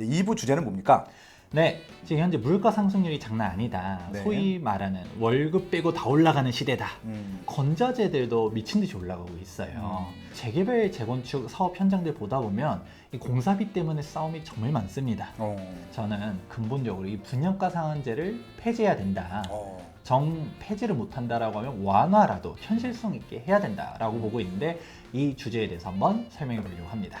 2부 주제는 뭡니까? 네, 지금 현재 물가 상승률이 장난 아니다. 네. 소위 말하는 월급 빼고 다 올라가는 시대다. 건자재들도 미친 듯이 올라가고 있어요. 재개발, 재건축 사업 현장들 보다 보면 이 공사비 때문에 싸움이 정말 많습니다. 저는 근본적으로 이 분양가 상한제를 폐지해야 된다. 정 폐지를 못한다라고 하면 완화라도 현실성 있게 해야 된다라고 보고 있는데 이 주제에 대해서 한번 설명해 보려고 합니다.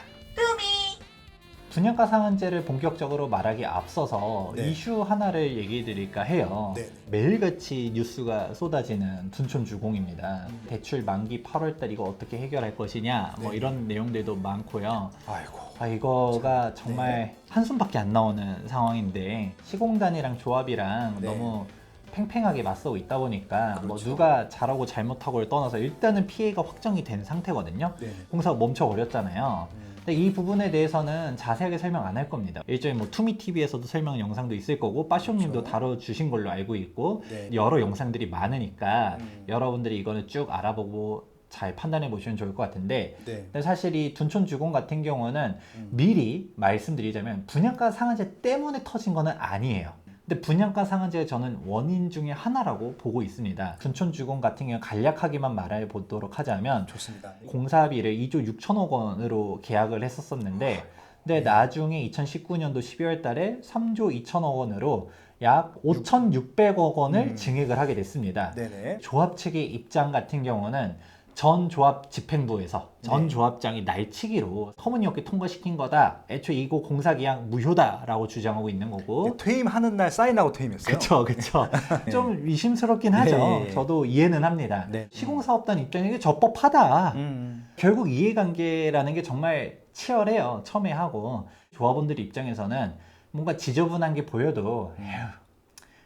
분양가 상한제를 본격적으로 말하기 앞서서 네. 이슈 하나를 얘기해 드릴까 해요. 네. 매일같이 뉴스가 쏟아지는 둔촌주공입니다. 대출 만기 8월달 이거 어떻게 해결할 것이냐 뭐 네. 이런 내용들도 많고요. 아이고. 이거가 정말 네. 한숨밖에 안 나오는 상황인데 시공단이랑 조합이랑 네. 너무 팽팽하게 맞서고 있다 보니까 뭐 그렇죠. 누가 잘하고 잘못하고를 떠나서 일단은 피해가 확정이 된 상태거든요. 네. 공사가 멈춰버렸잖아요. 근데 이 부분에 대해서는 자세하게 설명 안 할 겁니다. 일종의 뭐 투미TV에서도 설명 영상도 있을 거고 빠숑님도 그렇죠. 다뤄주신 걸로 알고 있고 네. 여러 영상들이 많으니까 음. 여러분들이 이거는 쭉 알아보고 잘 판단해 보시면 좋을 것 같은데 네. 근데 사실 이 둔촌주공 같은 경우는 미리 말씀드리자면 분양가 상한제 때문에 터진 거는 아니에요. 근데 분양가 상한제가 저는 원인 중에 하나라고 보고 있습니다. 둔촌주공 같은 경우 간략하게만 말해 보도록 하자면 좋습니다. 공사비를 2조 6천억 원으로 계약을 했었었는데 근데 나중에 2019년도 12월 달에 3조 2천억 원으로 약 5,600억 원을 증액을 하게 됐습니다. 네네. 조합 측의 입장 같은 경우는 전 조합 집행부에서 전 네. 조합장이 날치기로 터무니없게 통과시킨 거다. 애초에 이거 공사 계약 무효다라고 주장하고 있는 거고. 퇴임하는 날 사인하고 퇴임했어요. 그쵸. 좀 의심스럽긴 하죠. 네. 저도 이해는 합니다. 네. 시공사업단 입장에게 적법하다. 음. 결국 이해관계라는 게 정말 치열해요. 첨예하고. 조합원들 입장에서는 뭔가 지저분한 게 보여도 에휴,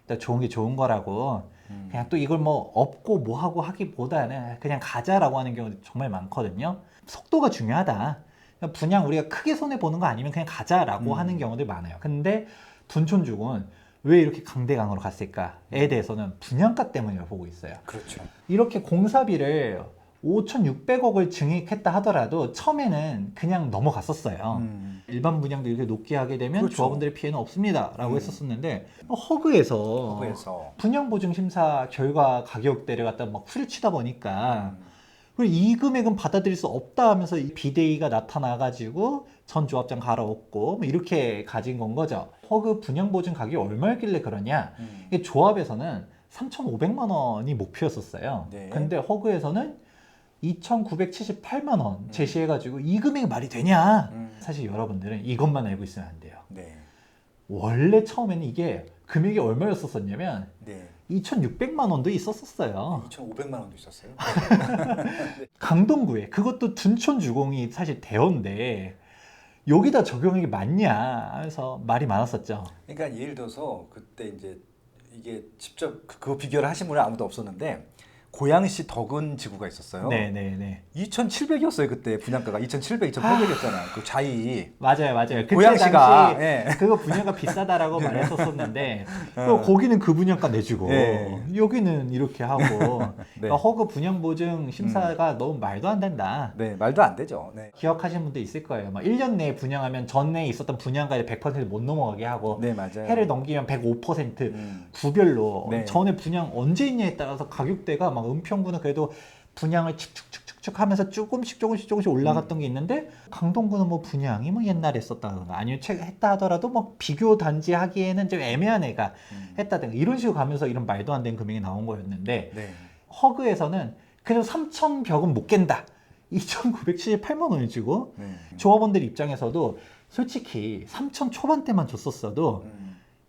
일단 좋은 게 좋은 거라고 그냥 또 이걸 뭐 없고 뭐 하고 하기보다는 그냥 가자라고 하는 경우도 정말 많거든요. 속도가 중요하다. 그냥 분양 우리가 크게 손해 보는 거 아니면 그냥 가자라고 하는 경우들 많아요. 근데 둔촌주공은 왜 이렇게 강대강으로 갔을까에 대해서는 분양가 때문이라고 보고 있어요. 그렇죠. 이렇게 공사비를 5,600억을 증액했다 하더라도 처음에는 그냥 넘어갔었어요. 일반 분양도 이렇게 높게 하게 되면 그렇죠. 조합원들의 피해는 없습니다 라고 했었었는데 허그에서 분양보증심사 결과 가격대를 갖다 막 후려치다 보니까 그리고 이 금액은 받아들일 수 없다 하면서 이 비대위가 나타나가지고 전 조합장 갈아엎고 뭐 이렇게 가진 건 거죠. 허그 분양보증 가격이 얼마였길래 그러냐. 이게 조합에서는 3,500만 원이 목표였었어요. 네. 근데 허그에서는 2,978만 원 제시해가지고 이 금액이 말이 되냐? 사실 여러분들은 이것만 알고 있으면 안 돼요. 네. 원래 처음에는 이게 금액이 얼마였었냐면 네. 2,600만 원도 있었어요. 2,500만 원도 있었어요. 강동구에 그것도 둔촌주공이 사실 대여인데 여기다 적용이 맞냐 해서 말이 많았었죠. 그러니까 예를 들어서 그때 이제 이게 직접 그 비교를 하신 분은 아무도 없었는데 고양시 덕은 지구가 있었어요. 네네네. 2,700이었어요 그때 분양가가 2,700, 2,800이었잖아요. 그 자이. 맞아요. 그때 고양시가, 당시 예. 그거 분양가 비싸다라고 말했었었는데 또 거기는 그 분양가 내주고 예. 여기는 이렇게 하고 네. 그러니까 허그 분양보증 심사가 너무 말도 안 된다. 네, 말도 안 되죠. 네. 기억하시는 분도 있을 거예요. 막 1년 내에 분양하면 전에 있었던 분양가의 100%못 넘어가게 하고 네, 맞아요. 해를 넘기면 105% 구별로 네. 전에 분양 언제 있냐에 따라서 가격대가 막 은평구는 그래도 분양을 축축축축 하면서 조금씩 올라갔던 게 있는데 강동구는 뭐 분양이 뭐 옛날에 했었다든가 아니면 했다 하더라도 뭐 비교 단지 하기에는 좀 애매한 애가 했다든가 이런 식으로 가면서 이런 말도 안 되는 금액이 나온 거였는데 네. 허그에서는 그래도 3,000 벽은 못 깬다. 2,978만 원을 주고 네. 조합원들 입장에서도 솔직히 3,000 초반대만 줬었어도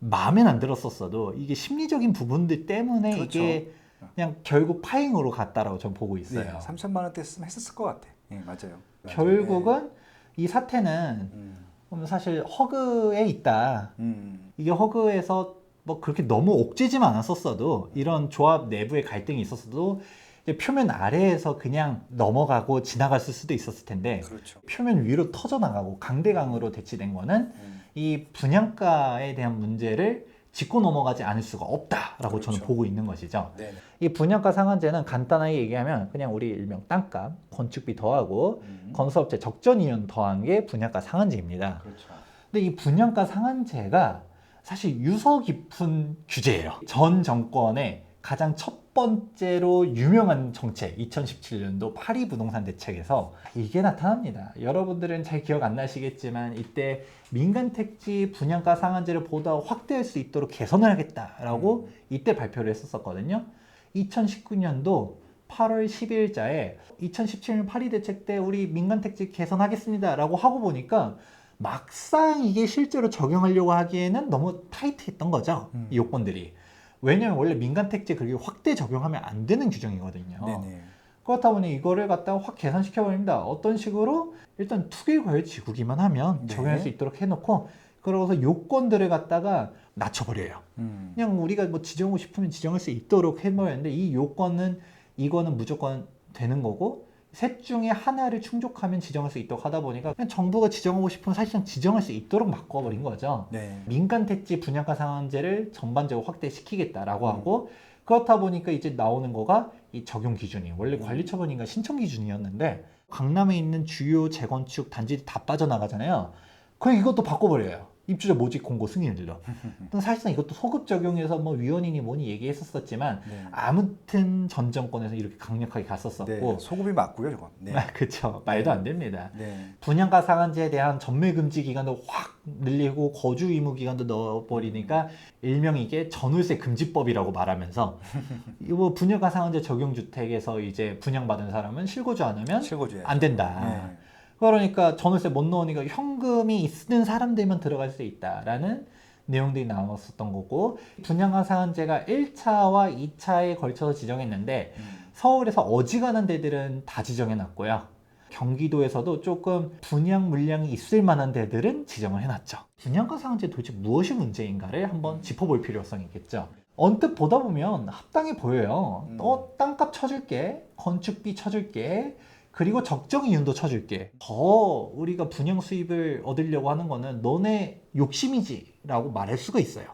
마음엔 안 들었었어도 이게 심리적인 부분들 때문에 그렇죠. 이게 그냥 결국 파행으로 갔다라고 저는 보고 있어요. 네, 3,000만 원대 쓰면 했었을 것 같아. 네, 맞아요. 결국은 이 사태는 사실 허그에 있다. 이게 허그에서 뭐 그렇게 너무 옥죄지만 않았었어도 이런 조합 내부의 갈등이 있었어도 이제 표면 아래에서 그냥 넘어가고 지나갔을 수도 있었을 텐데 그렇죠. 표면 위로 터져나가고 강대강으로 대치된 거는 이 분양가에 대한 문제를 짚고 넘어가지 않을 수가 없다라고 그렇죠. 저는 보고 있는 것이죠. 네네. 이 분양가 상한제는 간단하게 얘기하면 그냥 우리 일명 땅값, 건축비 더하고 건설업체 적정이윤 더한 게 분양가 상한제입니다. 그렇죠. 근데 이 분양가 상한제가 사실 유서 깊은 규제예요. 전 정권의 가장 첫 번째로 유명한 정책, 2017년도 파리 부동산 대책에서 이게 나타납니다. 여러분들은 잘 기억 안 나시겠지만 이때 민간 택지 분양가 상한제를 보다 확대할 수 있도록 개선을 하겠다라고 이때 발표를 했었거든요. 2019년도 8월 10일자에 2017년 파리 대책 때 우리 민간 택지 개선하겠습니다 라고 하고 보니까 막상 이게 실제로 적용하려고 하기에는 너무 타이트했던 거죠. 이 요건들이. 왜냐면 원래 민간 택지 그렇게 확대 적용하면 안 되는 규정이거든요. 네네. 그렇다 보니 이거를 갖다가 확 계산시켜 버립니다. 어떤 식으로 일단 투기과열지구기만 하면 네. 적용할 수 있도록 해놓고 그러고서 요건들을 갖다가 낮춰버려요. 그냥 우리가 뭐 지정하고 싶으면 지정할 수 있도록 해버렸는데 이 요건은 이거는 무조건 되는 거고 셋 중에 하나를 충족하면 지정할 수 있도록 하다 보니까 그냥 정부가 지정하고 싶으면 사실상 지정할 수 있도록 바꿔버린 거죠. 네. 민간 택지 분양가 상한제를 전반적으로 확대시키겠다라고 하고 그렇다 보니까 이제 나오는 거가 이 적용 기준이 원래 관리처분인가 신청 기준이었는데 강남에 있는 주요 재건축 단지들이 다 빠져나가잖아요. 그럼 이것도 바꿔버려요. 입주자 모집 공고 승인일로. 사실상 이것도 소급 적용해서 뭐 위원이니 뭐니 얘기했었지만 네. 아무튼 전 정권에서 이렇게 강력하게 갔었었고 네. 소급이 맞고요, 저건. 네. 그쵸. 말도 안 됩니다. 네. 분양가 상한제에 대한 전매 금지 기간도 확 늘리고 거주 의무 기간도 넣어버리니까 일명 이게 전월세 금지법이라고 말하면서 이거 분양가 상한제 적용 주택에서 이제 분양받은 사람은 실거주 안 하면 실거주예요. 안 된다. 네. 그러니까 전월세 못 넣으니까 현금이 있는 사람들만 들어갈 수 있다라는 내용들이 나왔었던 거고 분양가 상한제가 1차와 2차에 걸쳐서 지정했는데 서울에서 어지간한 데들은 다 지정해놨고요. 경기도에서도 조금 분양 물량이 있을 만한 데들은 지정을 해놨죠. 분양가 상한제 도대체 무엇이 문제인가를 한번 짚어볼 필요성이 있겠죠. 언뜻 보다 보면 합당해 보여요. 땅값 쳐줄게, 건축비 쳐줄게, 그리고 적정 이윤도 쳐줄게. 더 우리가 분양 수입을 얻으려고 하는 거는 너네 욕심이지라고 말할 수가 있어요.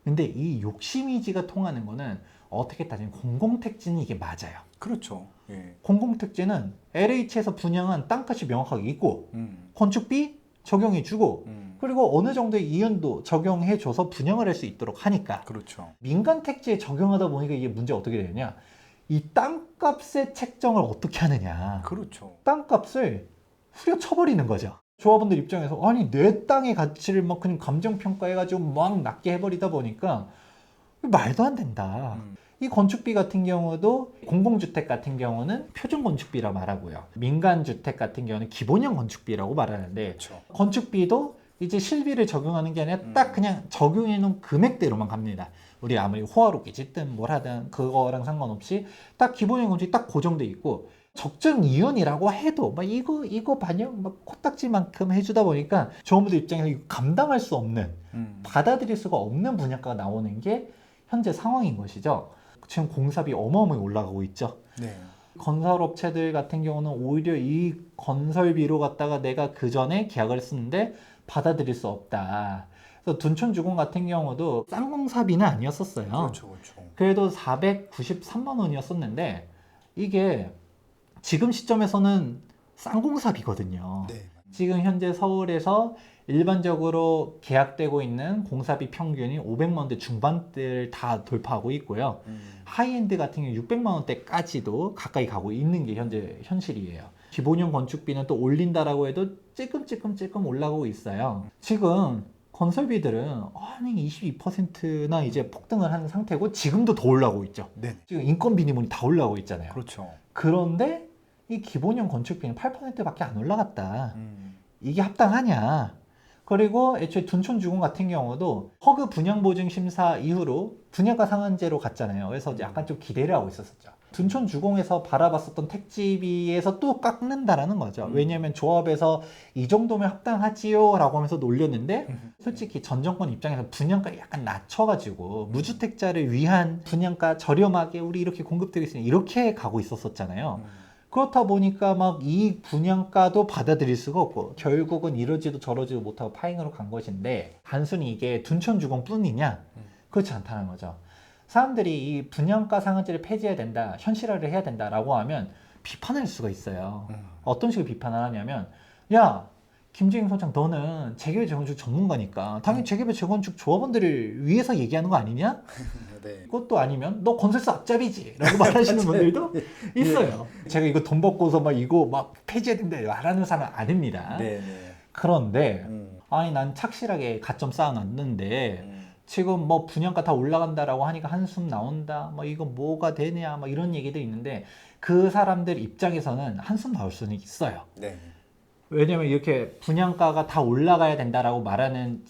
근데 이 욕심이지가 통하는 거는 어떻게 따지면 공공택지는 이게 맞아요. 그렇죠. 예. 공공택지는 LH에서 분양한 땅값이 명확하게 있고 건축비 적용해주고 그리고 어느 정도의 이윤도 적용해줘서 분양을 할 수 있도록 하니까 그렇죠. 민간 택지에 적용하다 보니까 이게 문제가 어떻게 되냐 이 땅값의 책정을 어떻게 하느냐 그렇죠. 땅값을 후려쳐버리는 거죠. 조합원들 입장에서 아니 내 땅의 가치를 막 그냥 감정평가해가지고 막 낮게 해버리다 보니까 말도 안 된다. 이 건축비 같은 경우도 공공주택 같은 경우는 표준건축비라 말하고요. 민간주택 같은 경우는 기본형 건축비라고 말하는데 그렇죠. 건축비도 이제 실비를 적용하는 게 아니라 딱 그냥 적용해 놓은 금액대로만 갑니다. 우리 아무리 호화롭게 짓든 뭘 하든 그거랑 상관없이 딱 기본형 건축이 딱 고정돼 있고 적정 이윤이라고 해도 막 이거 반영 막 코딱지만큼 해주다 보니까 조합원들 입장에서 이거 감당할 수 없는 받아들일 수가 없는 분양가가 나오는 게 현재 상황인 것이죠. 지금 공사비 어마어마하게 올라가고 있죠. 네. 건설업체들 같은 경우는 오히려 이 건설비로 갖다가 내가 그 전에 계약을 했었는데 받아들일 수 없다. 그래서 둔촌주공 같은 경우도 쌍공사비는 아니었었어요. 그렇죠, 그렇죠. 그래도 493만 원이었었는데 이게 지금 시점에서는 쌍공사비거든요. 네. 지금 현재 서울에서 일반적으로 계약되고 있는 공사비 평균이 500만 원대 중반대를 다 돌파하고 있고요. 하이엔드 같은 경우 600만 원대까지도 가까이 가고 있는 게 현재 현실이에요. 기본형 건축비는 또 올린다라고 해도 찔끔찔끔 올라가고 있어요. 지금 건설비들은 한 22%나 이제 폭등을 한 상태고 지금도 더 올라가고 있죠. 네. 지금 인건비 니문이 다 올라가고 있잖아요. 그렇죠. 그런데 이 기본형 건축비는 8%밖에 안 올라갔다. 음. 이게 합당하냐? 그리고 애초에 둔촌주공 같은 경우도 허그 분양보증심사 이후로 분양가 상한제로 갔잖아요. 그래서 약간 좀 기대를 하고 있었었죠. 둔촌주공에서 바라봤었던 택지비에서 또 깎는다라는 거죠. 왜냐하면 조합에서 이 정도면 합당하지요 라고 하면서 놀렸는데 솔직히 전 정권 입장에서 분양가 약간 낮춰가지고 무주택자를 위한 분양가 저렴하게 우리 이렇게 공급되고 있으니 이렇게 가고 있었잖아요. 그렇다 보니까 막 이 분양가도 받아들일 수가 없고 결국은 이러지도 저러지도 못하고 파행으로 간 것인데 단순히 이게 둔촌주공 뿐이냐? 그렇지 않다는 거죠. 사람들이 이 분양가 상한제를 폐지해야 된다, 현실화를 해야 된다라고 하면 비판할 수가 있어요. 어떤 식으로 비판을 하냐면 야 김재경 소장 너는 재개발 재건축 전문가니까 당연히 재개발 재건축 조합원들을 위해서 얘기하는 거 아니냐? 네. 그것도 아니면 너 건설사 앞잡이지 라고 말하시는 분들도 있어요. 제가 이거 돈 받고서 막 이거 막 폐지해야 된다 말하는 사람 아닙니다. 네, 네. 그런데 아니 난 착실하게 가점 쌓아놨는데 지금 뭐 분양가 다 올라간다라고 하니까 한숨 나온다 뭐 이거 뭐가 되냐 뭐 이런 얘기도 있는데 그 사람들 입장에서는 한숨 나올 수는 있어요. 네. 왜냐면 이렇게 분양가가 다 올라가야 된다라고 말하는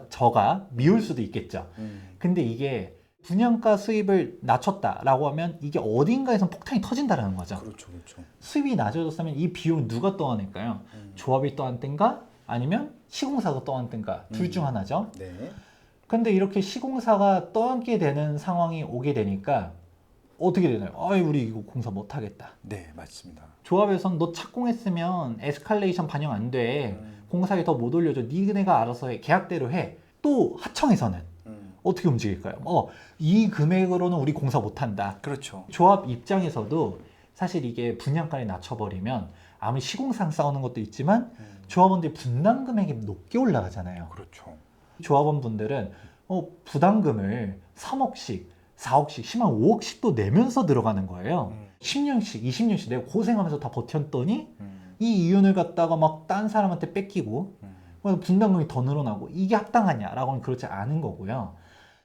저가 미울 수도 있겠죠. 근데 이게 분양가 수입을 낮췄다라고 하면 이게 어딘가에선 폭탄이 터진다라는 거죠. 그렇죠, 그렇죠. 수입이 낮아졌으면 이 비용을 누가 떠안을까요? 조합이 떠안든가 아니면 시공사가 떠안든가 둘 중 하나죠. 네. 근데 이렇게 시공사가 떠안게 되는 상황이 오게 되니까 어떻게 되나요? 아이 우리 이거 공사 못 하겠다. 네, 맞습니다. 조합에선 너 착공했으면 에스컬레이션 반영 안 돼. 공사에 더 못 올려줘. 니네가 알아서 해. 계약대로 해. 또 하청에서는 어떻게 움직일까요? 이 금액으로는 우리 공사 못 한다. 그렇죠. 조합 입장에서도 사실 이게 분양가를 낮춰버리면 아무리 시공상 싸우는 것도 있지만 조합원들 분담 금액이 높게 올라가잖아요. 그렇죠. 조합원분들은 부담금을 3억씩, 4억씩, 심한 5억씩도 내면서 들어가는 거예요. 10년씩, 20년씩 내가 고생하면서 다 버텼더니 이 이윤을 갖다가 막 딴 사람한테 뺏기고 분담금이 더 늘어나고 이게 합당하냐라고 하면 그렇지 않은 거고요.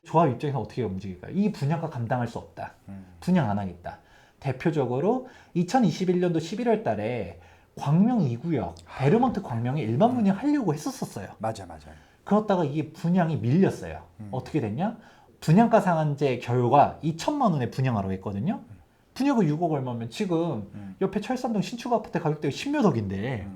조합 입장에서 어떻게 움직일까요? 이 분양가 감당할 수 없다. 분양 안 하겠다. 대표적으로 2021년도 11월 달에 광명 2구역, 베르몬트 광명에 일반 분양 하려고 했었어요. 맞아요. 그렇다가 이게 분양이 밀렸어요. 어떻게 됐냐? 분양가 상한제 결과 2천만 원에 분양하라고 했거든요. 분양가 6억 얼마면 지금 옆에 철산동 신축 아파트 가격대가 10몇 억인데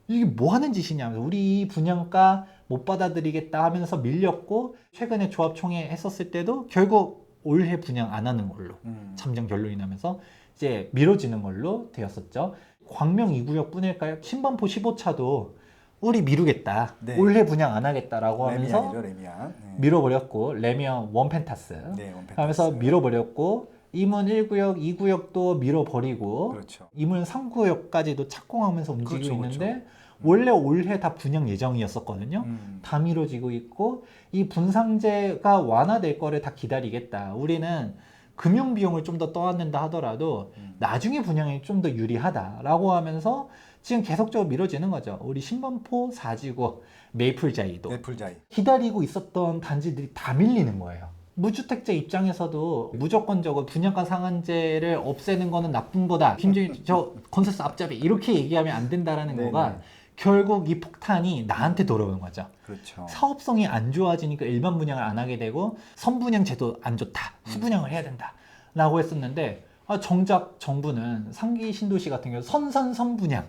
이게 뭐 하는 짓이냐면서 우리 분양가 못 받아들이겠다 하면서 밀렸고 최근에 조합총회 했었을 때도 결국 올해 분양 안 하는 걸로 잠정 결론이 나면서 이제 미뤄지는 걸로 되었었죠. 광명 2구역 뿐일까요? 신반포 15차도 우리 미루겠다. 네. 올해 분양 안 하겠다라고 하면서 레미안이죠, 레미안. 네. 밀어버렸고 레미안 원펜타스 네, 원펜타스. 하면서 밀어버렸고 이문 1구역, 2구역도 밀어버리고 그렇죠. 이문 3구역까지도 착공하면서 움직이고 그렇죠, 있는데 그렇죠. 원래 올해 다 분양 예정이었었거든요. 다 미뤄지고 있고 이 분상제가 완화될 거를 다 기다리겠다. 우리는 금융 비용을 좀 더 떠안는다 하더라도 나중에 분양이 좀 더 유리하다라고 하면서 지금 계속적으로 미뤄지는 거죠. 우리 신반포 4지구 메이플자이도 애플자이. 기다리고 있었던 단지들이 다 밀리는 거예요. 무주택자 입장에서도 무조건적으로 분양가 상한제를 없애는 거는 나쁜 거다. 김정일 저 건설사 앞잡이 이렇게 얘기하면 안 된다라는 네네. 거가 결국 이 폭탄이 나한테 돌아오는 거죠. 그렇죠. 사업성이 안 좋아지니까 일반 분양을 안 하게 되고 선분양 제도 안 좋다. 후분양을 해야 된다. 라고 했었는데 정작 정부는 상기 신도시 같은 경우 선분양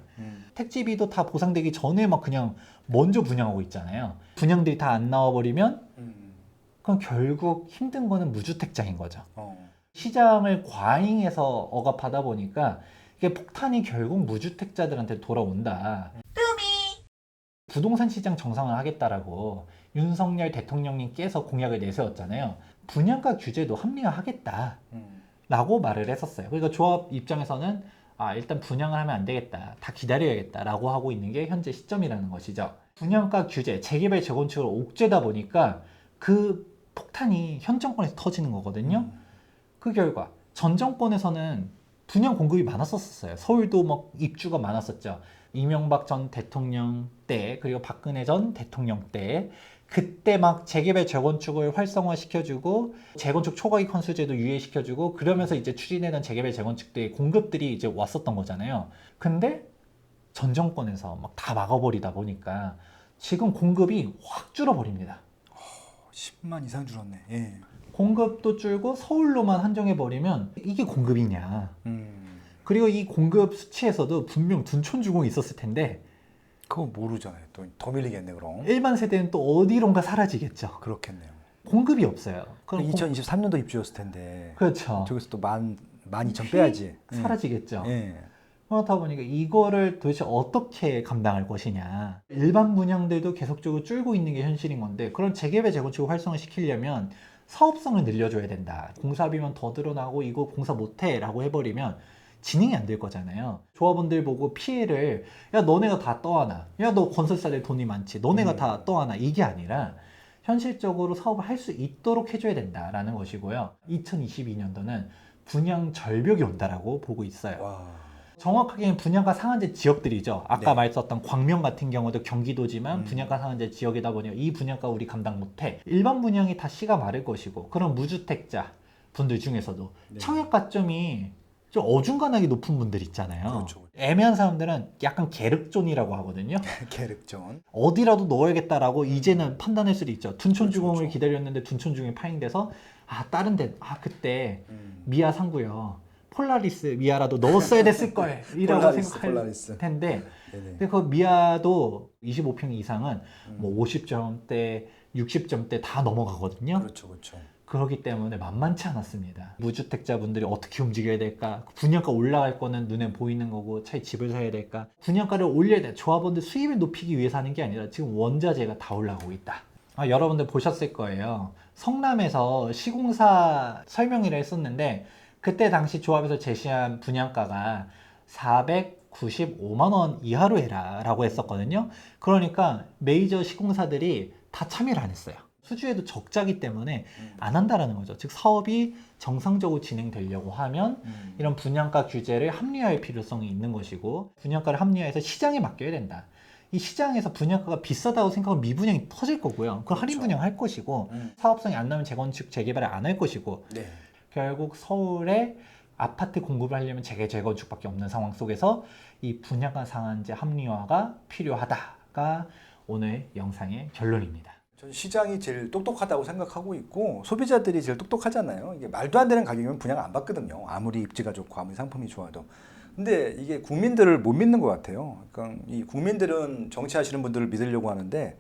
택지비도 다 보상되기 전에 막 그냥 먼저 분양하고 있잖아요. 분양들이 다 안 나와버리면 그럼 결국 힘든 거는 무주택자인 거죠. 시장을 과잉해서 억압하다 보니까 이게 폭탄이 결국 무주택자들한테 돌아온다. 부동산 시장 정상을 하겠다라고 윤석열 대통령님께서 공약을 내세웠잖아요. 분양가 규제도 합리화하겠다 라고 말을 했었어요. 그러니까 조합 입장에서는 일단 분양을 하면 안 되겠다. 다 기다려야겠다 라고 하고 있는 게 현재 시점이라는 것이죠. 분양가 규제, 재개발, 재건축을 옥죄다 보니까 그 폭탄이 현 정권에서 터지는 거거든요. 그 결과 전 정권에서는 분양 공급이 많았었어요. 서울도 막 입주가 많았었죠. 이명박 전 대통령 때 그리고 박근혜 전 대통령 때 그때 막 재개발 재건축을 활성화시켜주고 재건축 초과익 환수제도 유예시켜주고 그러면서 이제 추진되는 재개발 재건축들의 공급들이 이제 왔었던 거잖아요. 근데 전 정권에서 막 다 막아버리다 보니까 지금 공급이 확 줄어버립니다. 10만 이상 줄었네. 예. 공급도 줄고 서울로만 한정해버리면 이게 공급이냐. 그리고 이 공급 수치에서도 분명 둔촌주공이 있었을 텐데 그거 모르잖아요. 또 더 밀리겠네 그럼. 일반 세대는 또 어디론가 사라지겠죠. 그렇겠네요. 공급이 없어요. 그럼 2023년도 입주였을 텐데. 그렇죠. 저기서 또 12,000 빼야지. 사라지겠죠. 예. 그렇다 보니까 이거를 도대체 어떻게 감당할 것이냐. 일반 분양들도 계속적으로 줄고 있는 게 현실인 건데 그런 재개발 재건축을 활성화시키려면 사업성을 늘려줘야 된다. 공사비만 더 늘어나고 이거 공사 못해 라고 해버리면 진행이 안 될 거잖아요. 조합원들 보고 피해를 야 너네가 다 떠안아, 야 너 건설사들 돈이 많지, 너네가 다 떠안아, 이게 아니라 현실적으로 사업을 할 수 있도록 해줘야 된다라는 것이고요. 2022년도는 분양 절벽이 온다라고 보고 있어요. 와. 정확하게는 분양가 상한제 지역들이죠. 아까 네. 말했었던 광명 같은 경우도 경기도지만 분양가 상한제 지역이다 보니 이 분양가 우리 감당 못해. 일반 분양이 다 씨가 마를 것이고, 그런 무주택자 분들 중에서도 네. 청약 가점이 좀 어중간하게 높은 분들 있잖아요. 그렇죠. 애매한 사람들은 약간 계륵존이라고 하거든요. 계륵전. 어디라도 넣어야겠다라고 이제는 판단할 수도 있죠. 둔촌주공을 그렇죠. 기다렸는데 둔촌주공이 파행돼서 다른 데 그때 미아 상구요. 폴라리스 미아라도 넣었어야 됐을 걸 이라고 폴라리스, 생각할 폴라리스. 텐데, 네네. 근데 그 미아도 25평 이상은 뭐 50점대, 60점대 다 넘어가거든요. 그렇죠, 그렇죠. 그렇기 때문에 만만치 않았습니다. 무주택자분들이 어떻게 움직여야 될까? 분양가 올라갈 거는 눈에 보이는 거고 차라리 집을 사야 될까? 분양가를 올려야 돼. 조합원들 수입을 높이기 위해서 하는 게 아니라 지금 원자재가 다 올라오고 있다. 여러분들 보셨을 거예요. 성남에서 시공사 설명회를 했었는데 그때 당시 조합에서 제시한 분양가가 495만 원 이하로 해라 라고 했었거든요. 그러니까 메이저 시공사들이 다 참여를 안 했어요. 수주에도 적자기 때문에 안 한다라는 거죠. 즉 사업이 정상적으로 진행되려고 하면 이런 분양가 규제를 합리화할 필요성이 있는 것이고, 분양가를 합리화해서 시장에 맡겨야 된다. 이 시장에서 분양가가 비싸다고 생각하면 미분양이 터질 거고요. 그걸 할인 그렇죠. 분양할 것이고, 사업성이 안 나면 재건축 재개발을 안 할 것이고, 네. 결국 서울에 아파트 공급을 하려면 재건축밖에 없는 상황 속에서 이 분양가 상한제 합리화가 필요하다가 오늘 영상의 결론입니다. 전 시장이 제일 똑똑하다고 생각하고 있고 소비자들이 제일 똑똑하잖아요. 이게 말도 안 되는 가격이면 분양 안 받거든요. 아무리 입지가 좋고 아무리 상품이 좋아도. 근데 이게 국민들을 못 믿는 것 같아요. 그러니까 이 국민들은 정치하시는 분들을 믿으려고 하는데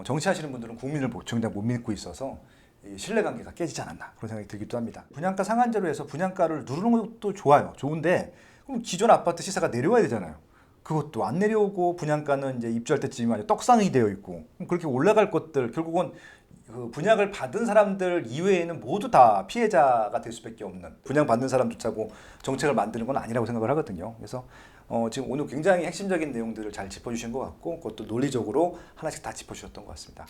정치하시는 분들은 국민을 정작 못 믿고 있어서 이 신뢰관계가 깨지지 않았나 그런 생각이 들기도 합니다. 분양가 상한제로 해서 분양가를 누르는 것도 좋아요. 좋은데 그럼 기존 아파트 시세가 내려와야 되잖아요. 그것도 안 내려오고 분양가는 이제 입주할 때쯤 아주 떡상이 되어 있고, 그럼 그렇게 올라갈 것들 결국은 그 분양을 받은 사람들 이외에는 모두 다 피해자가 될 수밖에 없는, 분양 받는 사람조차고 정책을 만드는 건 아니라고 생각을 하거든요. 그래서 지금 오늘 굉장히 핵심적인 내용들을 잘 짚어주신 것 같고 그것도 논리적으로 하나씩 다 짚어주셨던 것 같습니다.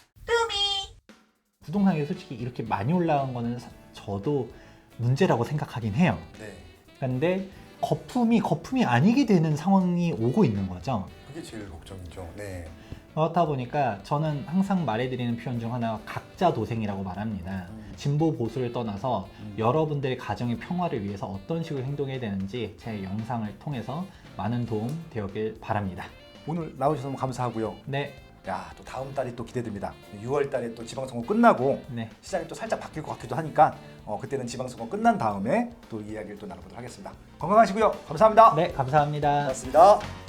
부동산이 솔직히 이렇게 많이 올라간 거는 저도 문제라고 생각하긴 해요. 네, 근데 거품이 아니게 되는 상황이 오고 있는 거죠. 그게 제일 걱정이죠. 네, 그렇다 보니까 저는 항상 말해드리는 표현 중 하나가 각자 도생이라고 말합니다. 진보 보수를 떠나서 여러분들의 가정의 평화를 위해서 어떤 식으로 행동해야 되는지 제 영상을 통해서 많은 도움 되었길 바랍니다. 오늘 나오셔서 너무 감사하고요. 네, 야, 또 다음 달이 또 기대됩니다. 6월 달에 또 지방선거 끝나고 네. 시장이 또 살짝 바뀔 것 같기도 하니까 그때는 지방선거 끝난 다음에 또 이야기를 또 나눠보도록 하겠습니다. 건강하시고요. 감사합니다. 네, 감사합니다. 고맙습니다.